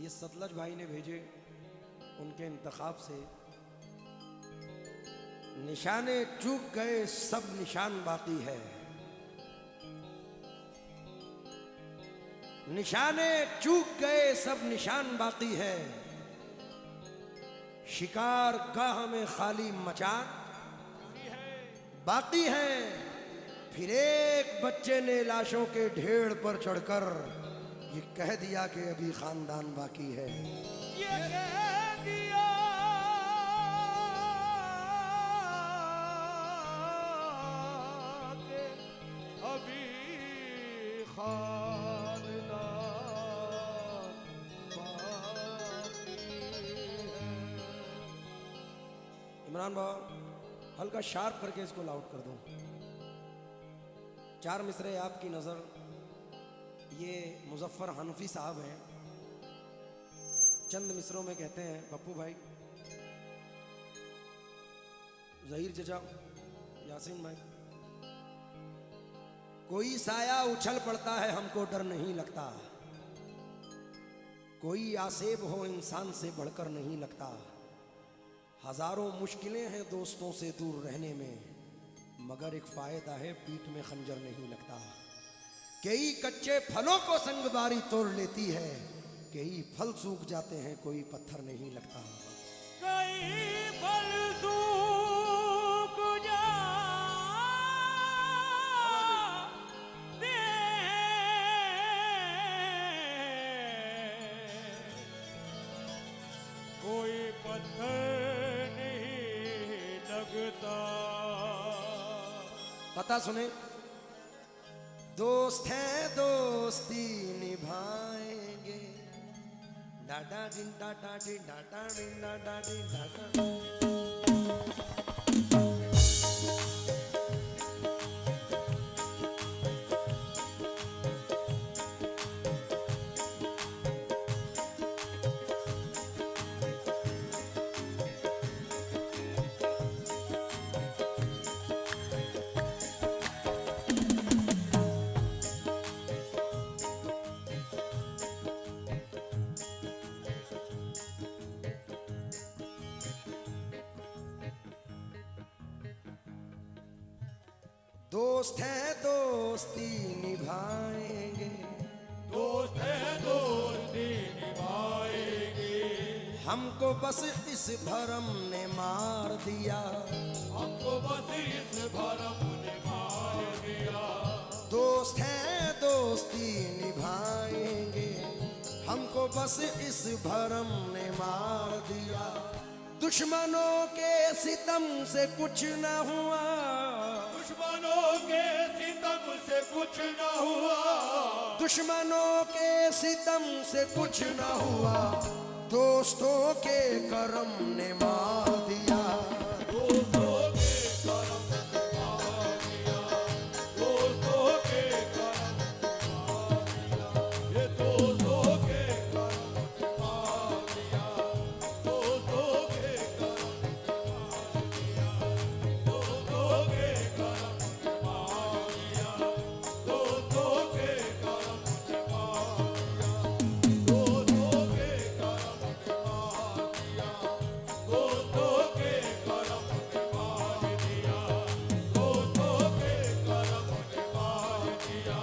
ये सतलज भाई ने भेजे, उनके इंतखाब से। निशाने चूक गए सब निशान बाकी है, निशाने चूक गए सब निशान बाकी है। शिकार गाह में खाली मचान बाकी है। फिर एक बच्चे ने लाशों के ढेर पर चढ़कर ये कह दिया कि अभी खानदान बाकी है। ये कह दिया कि अभी खानदान बाकी है। इमरान बाबा हल्का शार्प करके इसको लाउड कर दो। चार मिसरे आपकी नजर। ये मुजफ्फर हनफी साहब हैं। चंद मिसरों में कहते हैं, पप्पू भाई, जहीर चचा, यासीन भाई, कोई साया उछल पड़ता है हमको डर नहीं लगता, कोई आसेब हो इंसान से बढ़कर नहीं लगता। हजारों मुश्किलें हैं दोस्तों से दूर रहने में, मगर एक फायदा है पीठ में खंजर नहीं लगता। कई कच्चे फलों को संगबारी तोड़ लेती है, कई फल सूख जाते हैं कोई पत्थर नहीं लगता। कई फल सूख जाते कोई पत्थर नहीं लगता। पता सुने, दोस्त हैं दोस्ती निभाएंगे, डाटा डिन डाटा डिन डाटा डिन डाटा डिन डाटा। दोस्त है दोस्ती निभाएंगे, दोस्त है दोस्ती निभाएंगे। हमको बस इस भरम ने मार दिया, हमको बस इस भरम ने मार दिया। दोस्त है दोस्ती निभाएंगे, हमको बस इस भरम ने मार दिया। दुश्मनों के सितम से कुछ न हुआ, दुश्मनों के सितम से कुछ न हुआ, दुश्मनों के सितम से कुछ न हुआ। दोस्तों के करम ने मार दिया, दोस्तों के करम ने मार दिया, दोस्तों के करम ने मार दिया। ये दोस्तों के करम ने मार दिया, दोस्तों के करम ने मार दिया, दोस्तों के करम ने मार दिया, दोस्तों के करम ने मार दिया, दोस्तों के करम ने मार दिया, दोस्तों के करम ने मार दिया, दोस्तों के करम ने मार दिया,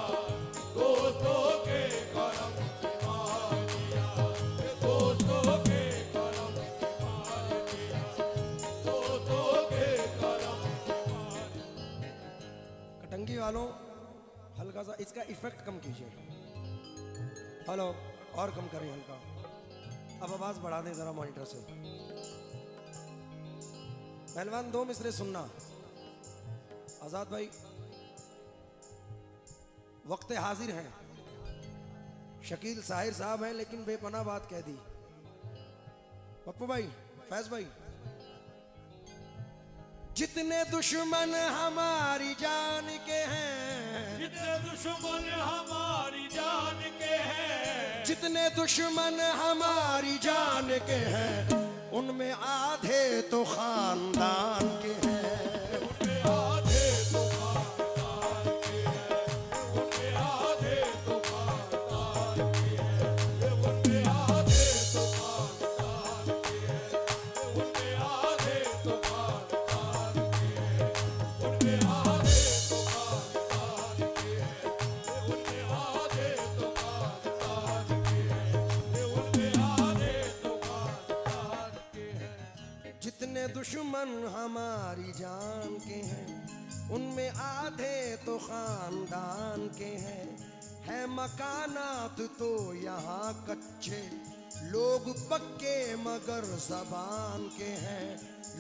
दोस्तों के करम ने मार दिया, दोस्तों के करम ने मार दिया, दोस्तों के करम ने मार। कटंगी वालों हल्का सा इसका इफेक्ट कम कीजिए। हेलो, और कम करें हल्का। अब आवाज बढ़ा दें जरा मॉनिटर से। पहलवान दो मिसरे सुनना। आजाद भाई वक्त हाजिर हैं, शकील साहिर साहब हैं लेकिन बेपनाह बात कह दी। पप्पू भाई, फैज भाई, जितने दुश्मन हमारी जान के हैं, जितने दुश्मन हमारी जान के हैं, जितने दुश्मन हमारी जान के हैं, उनमें आधे तो खानदान के हैं। उनमें आधे तो खानदान के हैं, उनमें आधे तो खानदान के हैं, उनमें आधे दुश्मन हमारी जान के हैं, उनमें आधे तो खानदान के हैं। है मकानात तो यहाँ कच्चे, लोग पक्के मगर ज़बान के हैं।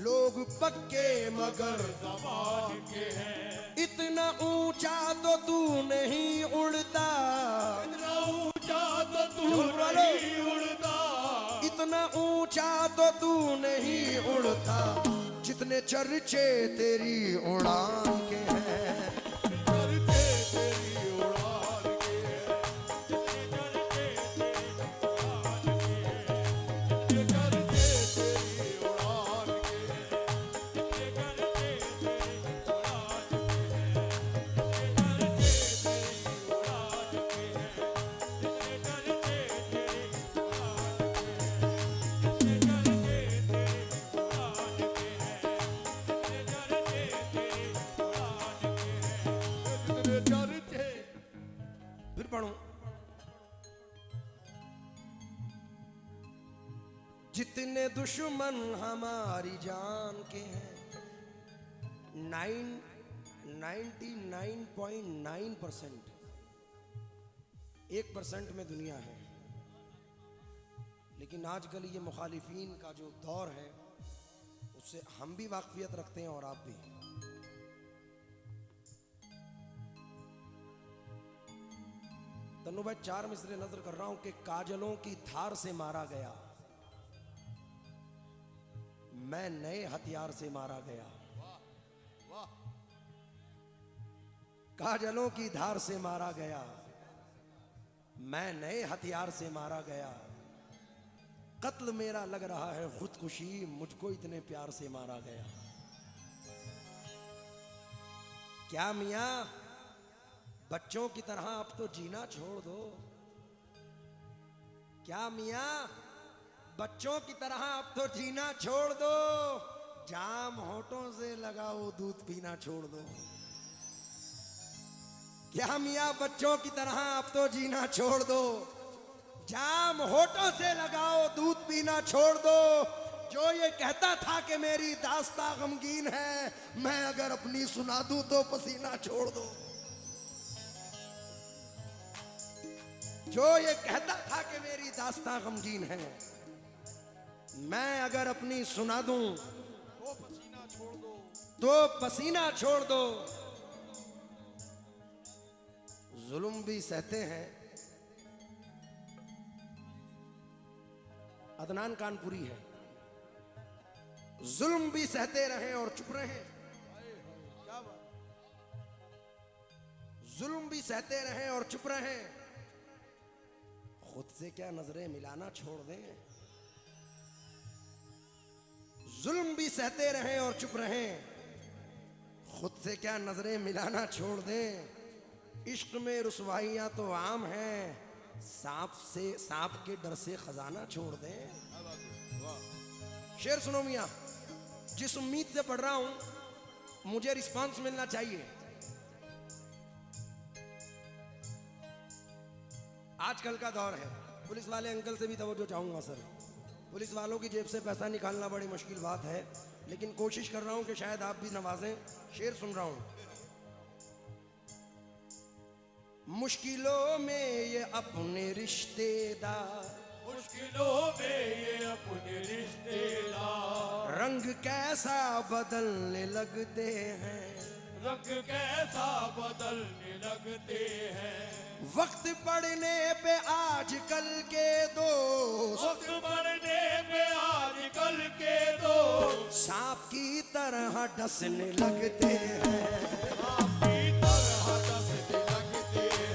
लोग पक्के मगर ज़बान के हैं। इतना ऊंचा तो तू नहीं उड़ता, इतना ऊंचा तो तू नहीं उड़ता, इतना ऊंचा तो तू नहीं उड़ता, जितने चर्चे तेरी उड़ान के हैं। चर्चे तेरी उड़ान के हैं, जितने चर्चे तेरी उड़ान के हैं, जितने चर्चे तेरी उड़ान के हैं, जितने चर्चे तेरी उड़ान के हैं, जितने चर्चे तेरी उड़ान के हैं, जितने चर्चे तेरी उड़ान के हैं, जितने चर्चे तेरी उड़ान के हैं, जितने चर्चे। फिर पढ़ो, जितने दुश्मन हमारी जान के हैं, 99.9% 1% में दुनिया है। लेकिन आजकल ये मुखालिफीन का जो दौर है, उससे हम भी वाकफियत रखते हैं और आप भी। तन्नू भाई 4 मिसरे नजर कर रहा हूं कि काजलों की धार से मारा गया, मैं नए हथियार से मारा गया। काजलों की धार से मारा गया, मैं नए हथियार से मारा गया। कत्ल मेरा लग रहा है खुदकुशी, मुझको इतने प्यार से मारा गया। क्या मियां, बच्चों की तरह अब तो जीना छोड़ दो। क्या मियां, बच्चों की तरह अब तो जीना छोड़ दो। जाम होठों से लगाओ, दूध पीना छोड़ दो। क्या मियां, बच्चों की तरह अब तो जीना छोड़ दो। जाम होठों से लगाओ, दूध पीना छोड़ दो। जो ये कहता था कि मेरी दास्तां गमगीन है, मैं अगर अपनी सुना दूं तो पसीना छोड़ दो। जो ये कहता था कि मेरी दास्तां गमगीन है, मैं अगर अपनी सुना दूं तो पसीना छोड़ दो, तो पसीना छोड़ दो। जुल्म भी सहते हैं। अदनान कानपुरी है। जुल्म भी सहते रहे और चुप रहे। क्या बात। जुल्म भी सहते रहे और चुप रहे। खुद से क्या नजरें मिलाना छोड़ दें। जुल्म भी सहते रहे और चुप रहे। खुद से क्या नजरें मिलाना छोड़ दें। इश्क में रुसवाइयां तो आम हैं, सांप के डर से खजाना छोड़ दें। शेर सुनो मियां, जिस उम्मीद से पढ़ रहा हूं मुझे रिस्पांस मिलना चाहिए। आजकल का दौर है, पुलिस वाले अंकल से भी तवज्जो चाहूंगा सर। पुलिस वालों की जेब से पैसा निकालना बड़ी मुश्किल बात है, लेकिन कोशिश कर रहा हूं कि शायद आप भी नवाजें। शेर सुन रहा हूं। मुश्किलों में ये अपने रिश्तेदार, मुश्किलों में ये अपने रिश्तेदार, रंग कैसा बदलने लगते हैं। रंग कैसा बदलने लगते हैं। वक्त पड़ने पे आजकल के दोस्त, वक्त बढ़ने पे आजकल के दोस्त, सांप की तरह डसने लगते हैं। सांप की तरह डसने लगते हैं।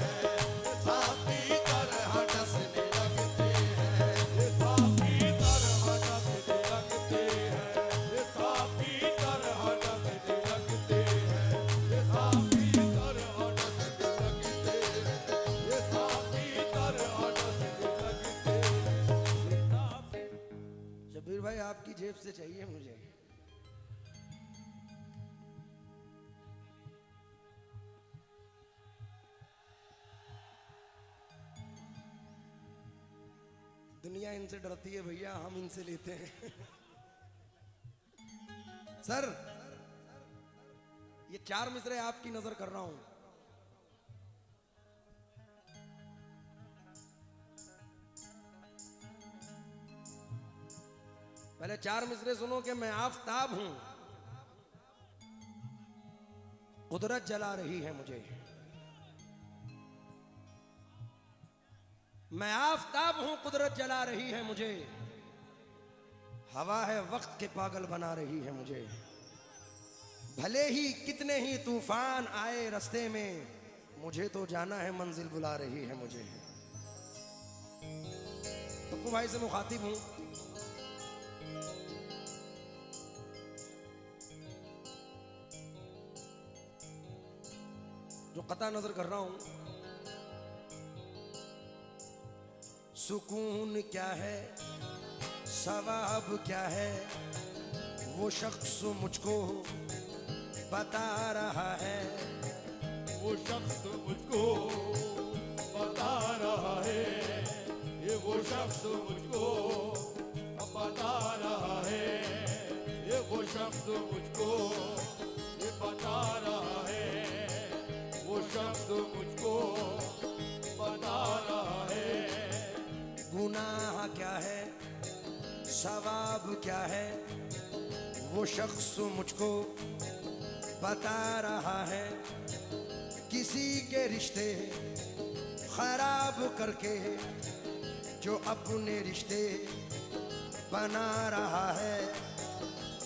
सांप की तरह डसने लगते हैं। सांप की तरह डसने लगते हैं। सांप की तरह डसने लगते हैं। सांप की तरह डसने लगते हैं। सांप की तरह डसने लगते हैं। शब्बीर भाई आपकी जेब से चाहिए मुझे। दुनिया इनसे डरती है भैया, हम इनसे लेते हैं। सर ये 4 मिसरे आपकी नजर कर रहा हूं। पहले 4 मिसरे सुनो कि मैं आफताब हूं, कुदरत जला रही है मुझे। मैं आफताब हूं, कुदरत जला रही है मुझे। हवा है वक्त के पागल बना रही है मुझे। भले ही कितने ही तूफान आए रास्ते में, मुझे तो जाना है मंजिल बुला रही है मुझे। पप्पू भाई से मुखातिब हूं। जो कता नजर कर रहा हूं, सुकून क्या है, सवाब क्या है, वो शख्स मुझको बता रहा है। वो शख्स मुझको बता रहा है, ये वो शख्स मुझको बता रहा है, ये वो शख्स मुझको ये बता रहा है, वो शख्स मुझको बता रहा है। गुनाह क्या है, सवाब क्या है, वो शख्स मुझको बता रहा है। किसी के रिश्ते खराब करके जो अपने रिश्ते बना रहा है।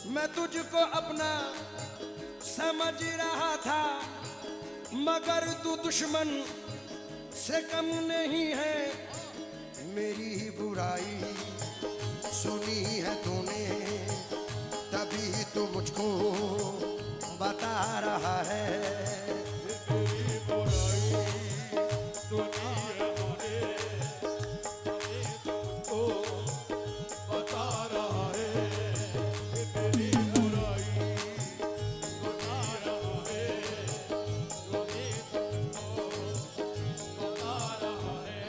मैं तुझको अपना समझ रहा था, मगर तू दुश्मन से कम नहीं है। मेरी ही बुराई सुनी है तूने, तभी तो मुझको बता रहा है। मेरी बुराई सुनी है तूने, तभी तुमको बता रहा है। मेरी बुराई सुना रहा है, तभी तुमको बता रहा है।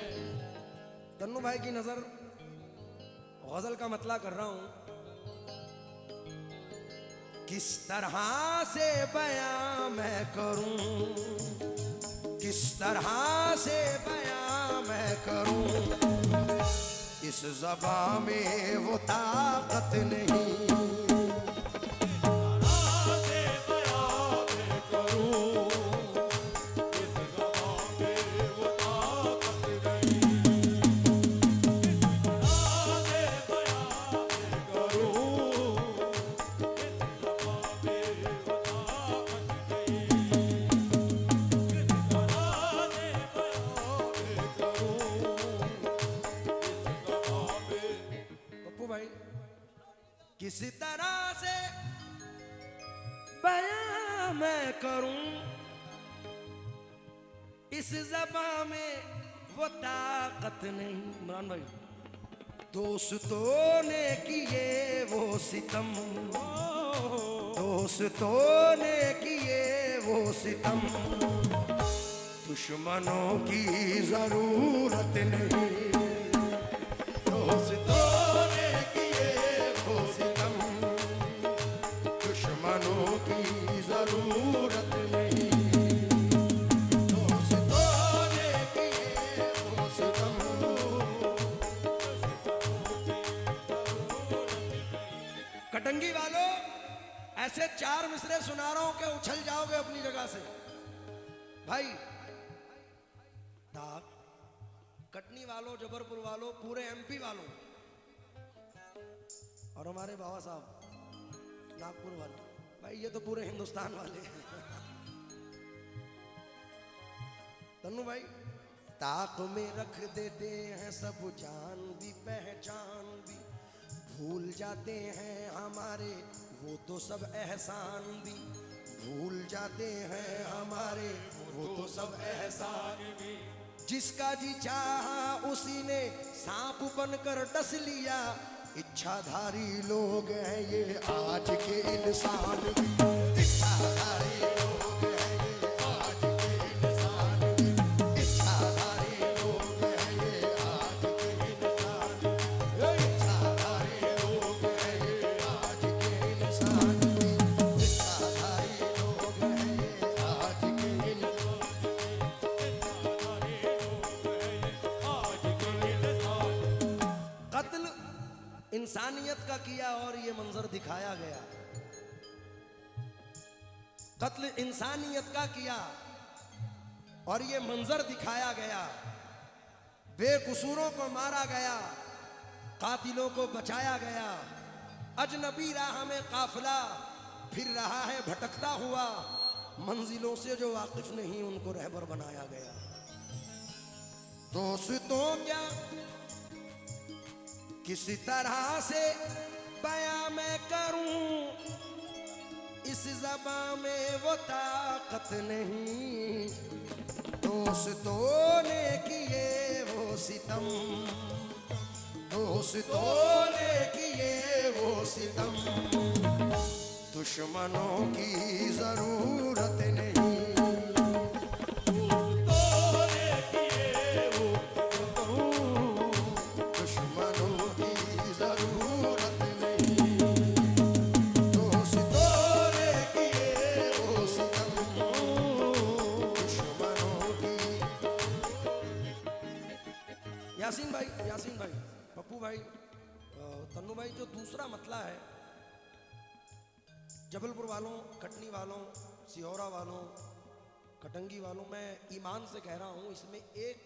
तन्नू भाई की नजर गजल का मतला कर रहा हूं। किस तरह से बयां मैं करूं, किस तरह से बयां मैं करूं, इस ज़बां में वो ताकत नहीं। किसी तरह से बयां मैं करूं, इस ज़बां में वो ताकत नहीं। इमरान भाई, दोस्तों ने किए वो सितम, दोस्तों ने किए वो सितम, दुश्मनों की जरूरत नहीं। दोस्तों ने किए वो सितम, दुश्मनों की जरूरत नहीं। दोस्तों ने किए वो सितम। कटंगी वालों, ऐसे 4 मिसरे सुना रहा हूं कि उछल जाओगे अपनी जगह से। भाई ताक, कटनी वालों, जबलपुर वालों, पूरे एमपी वालों, और हमारे बाबा साहब नागपुर वाले, भाई ये तो पूरे हिंदुस्तान वाले हैं। तन्नू भाई, ताक में रख देते हैं सब, जान भी पहचान भी भूल जाते हैं हमारे, वो तो सब एहसान भी भूल जाते हैं हमारे, वो तो सब एहसान भी। जिसका जी चाहा उसी ने सांप बनकर डस लिया, इच्छाधारी लोग हैं ये आज के इंसान भी। इच्छाधारी लोग हैं ये आज के इंसान भी। इच्छाधारी लोग हैं ये आज के इंसान भी। इच्छाधारी लोग हैं ये आज के इंसान भी। कत्ल इंसानियत का किया और ये मंजर दिखाया गया। कत्ल इंसानियत का किया और ये मंजर दिखाया गया। बेकसूरों को मारा गया, कातिलों को बचाया गया। अजनबी राह में काफिला फिर रहा है भटकता हुआ, मंजिलों से जो वाकिफ नहीं उनको रहबर बनाया गया। दोस्तों क्या किसी तरह से बयां मैं करूं, इस ज़बां में वो ताकत नहीं। दोस्तों ने किए वो सितम, दोस्तों ने किए वो सितम, दुश्मनों की जरूरत नहीं। यासीन भाई, पप्पू भाई, तन्नू भाई, जो दूसरा मतला है जबलपुर वालों, कटनी वालों, सिहोरा वालों, कटंगी वालों, मैं ईमान से कह रहा हूं, इसमें एक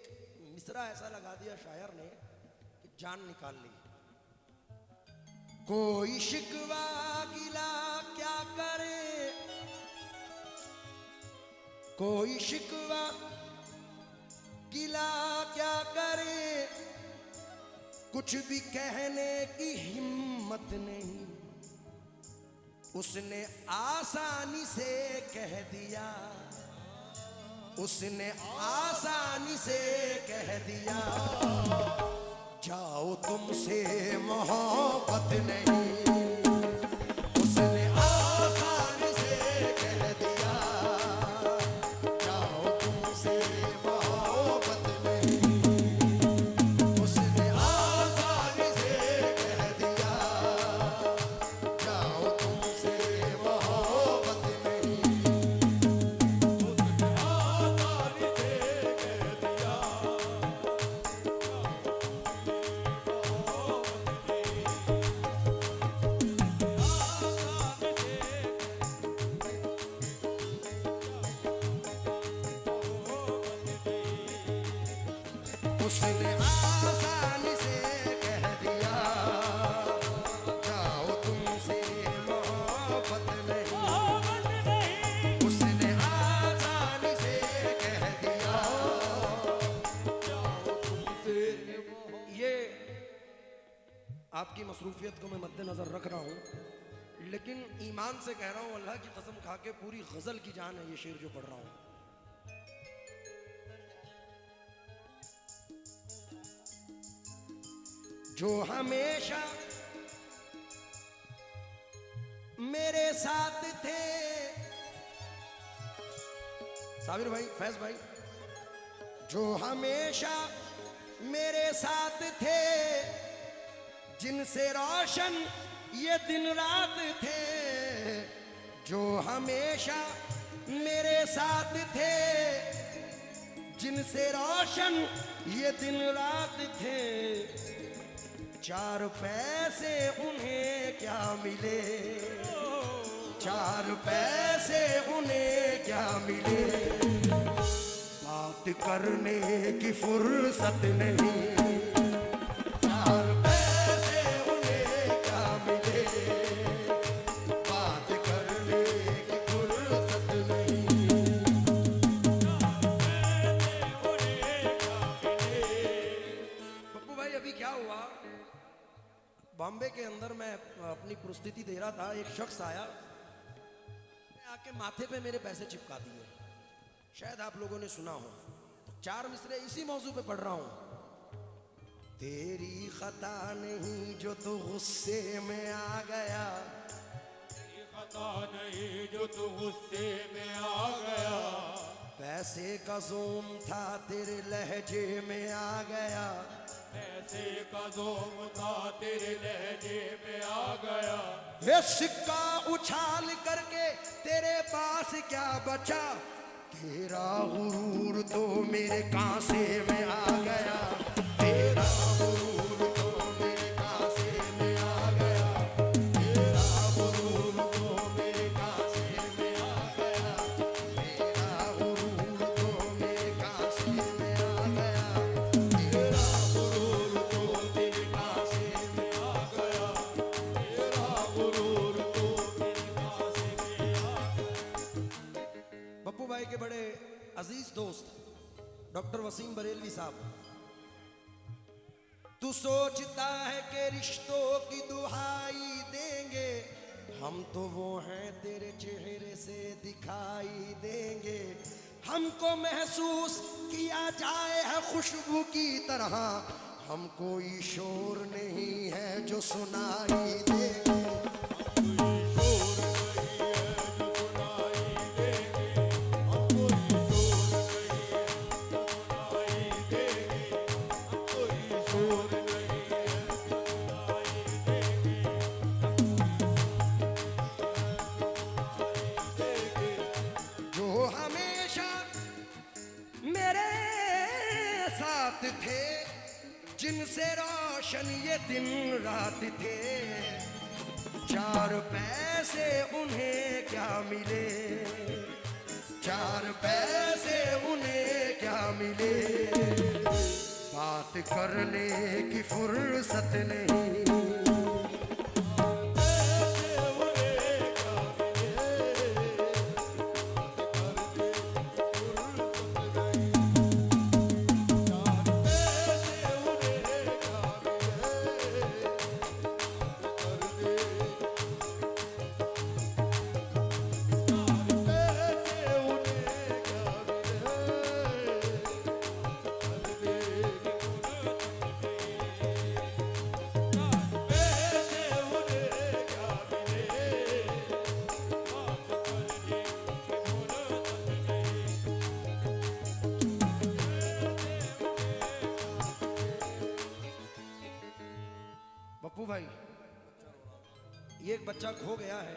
मिसरा ऐसा लगा दिया शायर ने कि जान निकाल ली। कोई शिकवा गिला क्या करे, कोई शिकवा गिला क्या करे, कुछ भी कहने की हिम्मत नहीं। उसने आसानी से कह दिया, उसने आसानी से कह दिया, जाओ तुमसे मोहब्बत नहीं। उसने आसानी से कह दिया, जाओ तुमसे मोहब्बत नहीं। उसने आसानी से कह दिया, जाओ तुमसे मोहब्बत नहीं। उसने आसानी से कह दिया, उसने आसानी से कह दिया, जाओ तुमसे मोहब्बत नहीं। उसने आसानी से कह दिया, जाओ तुमसे। ये आपकी मसरूफियत को मैं मद्देनजर रख रहा हूँ, लेकिन ईमान से कह रहा हूँ, अल्लाह की कसम खा के पूरी गजल की जान है ये शेर जो पढ़ रहा हूँ। जो हमेशा मेरे साथ थे, साबिर भाई, फैज भाई, जो हमेशा मेरे साथ थे, जिनसे रोशन ये दिन रात थे, जो हमेशा मेरे साथ थे, जिनसे रोशन ये दिन रात थे, चार पैसे उन्हें क्या मिले, चार पैसे उन्हें क्या मिले, बात करने की फुर्सत नहीं। चार पैसे उन्हें क्या मिले, बात करने की फुर्सत नहीं। पप्पू भाई, अभी क्या हुआ, बॉम्बे के अंदर मैं अपनी प्रस्तुति दे रहा था, एक शख्स आया, आके माथे पे मेरे पैसे चिपका दिए। शायद आप लोगों ने सुना हो, तो चार मिसरे इसी मौजू पे पढ़ रहा हूं। तेरी खता नहीं जो तू गुस्से में आ गया, तेरी खता नहीं जो तू गुस्से में आ गया, पैसे का जोम था तेरे लहजे में आ गया, पैसे का जोम था तेरे लहजे में आ गया, ये सिक्का उछाल करके तेरे पास क्या बचा, तेरा गुरूर तो मेरे कांसे में आ गया, तेरा गुरूर तो मेरे अजीज दोस्त डॉक्टर वसीम बरेलवी साहब, तू सोचता है कि रिश्तों की दुहाई देंगे, हम तो वो हैं तेरे चेहरे से दिखाई देंगे। हमको महसूस किया जाए है खुशबू की तरह, हम कोई शोर नहीं है जो सुनाई देंगे। थे जिनसे रोशन ये दिन रात थे, चार पैसे उन्हें क्या मिले, चार पैसे उन्हें क्या मिले, बात करने की फुर्सत नहीं। पप्पू भाई, ये एक बच्चा खो गया है।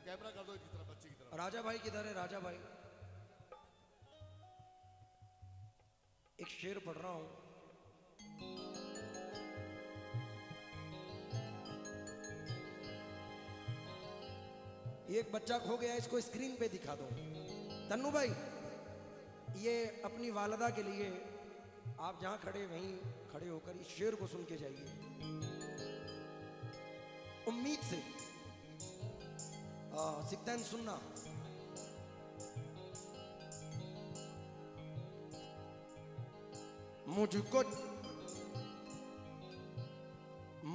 कैमरा कर दो इस तरफ, बच्चे की तरफ। राजा भाई किधर है? राजा भाई, एक शेर पढ़ रहा हूं। ये एक बच्चा खो गया है, इसको स्क्रीन पे दिखा दो। तन्नू भाई, ये अपनी वालदा के लिए आप जहां खड़े वहीं खड़े होकर इस शेर को सुन के जाइए, उम्मीद से। सिकतैन सुनना।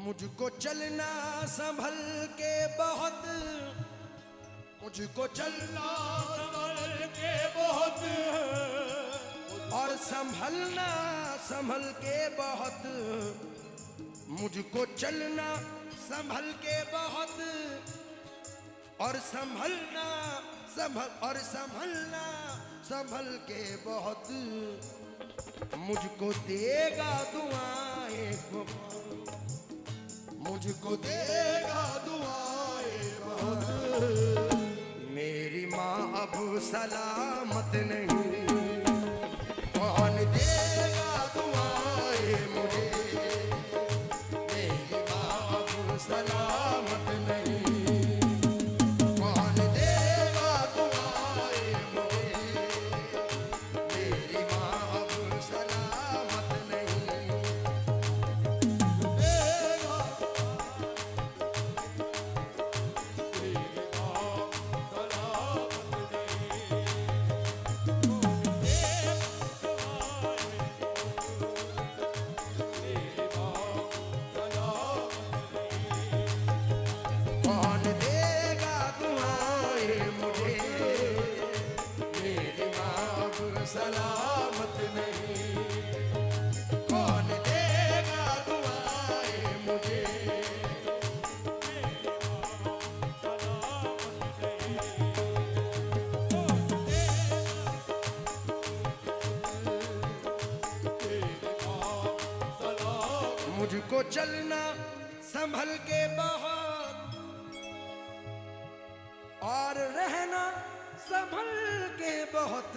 मुझको चलना संभल के बहुत, मुझको चलना संभल के बहुत, और संभलना संभल के बहुत, मुझको चलना संभल के बहुत, और संभलना संभल के बहुत, मुझको देगा दुआएं बहुत, मुझको देगा दुआएं बहुत। मेरी माँ अब सलामत नहीं, कौन देगा दुआएं मुझे, मेरी माँ अब सलामत नहीं, कौन देगा दुआएं मुझे, मेरी माँ अब सलामत नहीं, देगा मेरी माँ सलामत कौन देगा दुआएं मुझे, मेरी माँ अब सलामत नहीं, कौन देगा दुआएं मुझे, मेरी माँ सलामत नहीं। मुझको चलना संभल के बहुत, और रहना संभल के बहुत,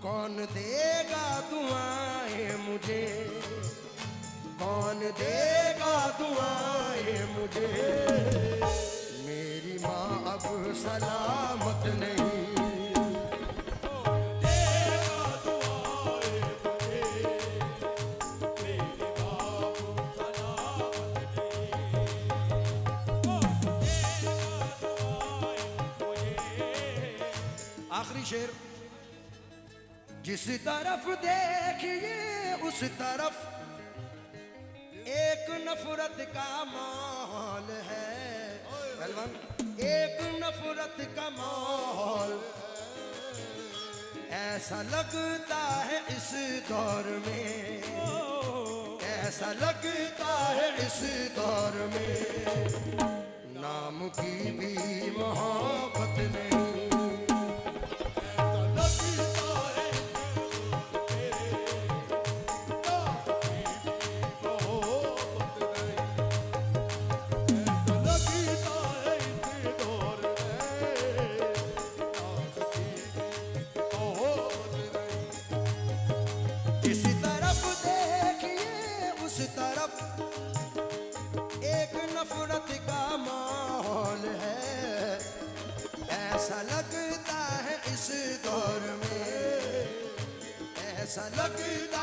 कौन देगा दुआएं मुझे, कौन देगा दुआएं मुझे, मेरी माँ अब सलामत नहीं, आखिरी शेर। जिस तरफ देखिए उस तरफ एक नफरत का माहौल है पहलवान, एक नफरत का माहौल। ऐसा लगता है इस दौर में, ऐसा लगता है इस दौर में नाम की भी मोहब्बत नहीं। जिस तरफ देखिए उस तरफ एक नफरत का माहौल है। ऐसा लगता है इस दौर में, ऐसा लगता